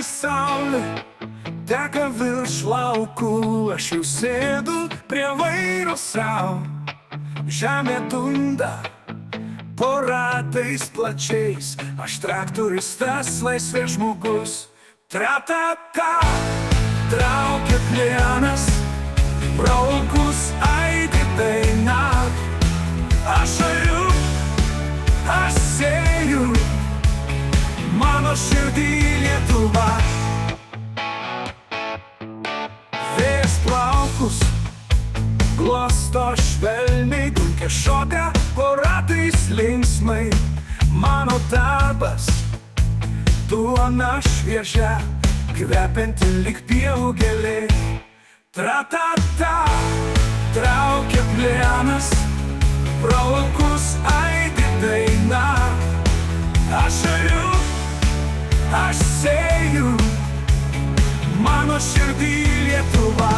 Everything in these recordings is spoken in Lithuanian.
saulė teka virš laukų, aš jau sėdu prie vairo sau. Žemė dunda po ratais plačiais, aš traktoristas, laisvės žmogus. Tratata, traukia plienas, pro laukus aidi daina. Aš ariu, aš sėju, mano širdį Lietuva. Vėjas plaukus glosto švelniai, dulkė šoka po ratais linksmai. Mano darbas duona šviežia, kvepianti lyg pievų gėlė. Tratata, traukia plienas, pro laukus aidi daina. Aš ariu, aš sėju, mano širdį Lietuva.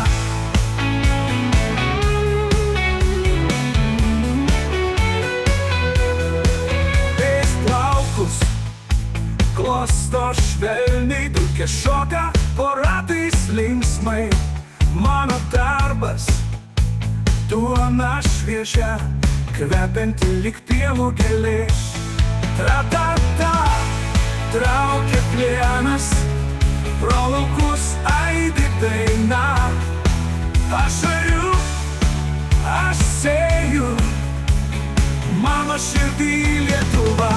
Vėjas plaukus glosto švelniai, dulkė šoka po ratais linksmai. Mano darbas duona šviežia, kvepianti lyg pievų gėlė. Tratata, traukia plienas, pro laukus aidi daina. Aš ariu, aš sėju, mano širdį Lietuva.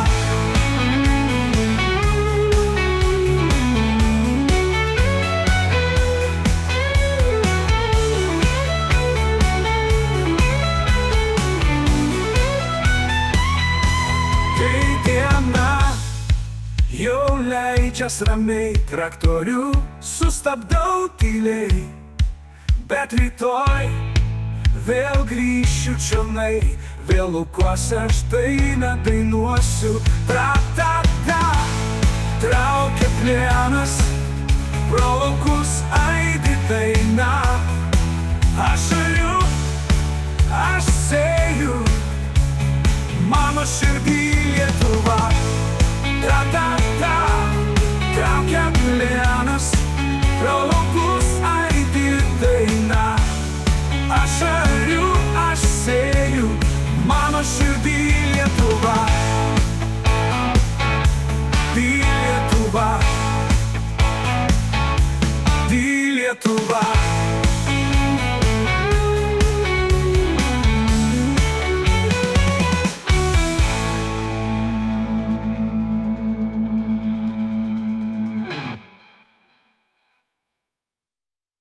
Jau leidžias ramiai, traktorių sustabdau tyliai. Bet rytoj vėl grįšiu čionai, vėl laukuose aš dainą dainuosiu. Tratata, traukia plienas, pro laukus aidi daina. Aš ariu, aš sėju, mano širdį Lietuva. Tratata, traukia plienas, pro laukus aidi daina. Aš ariu, aš sėju, mano širdį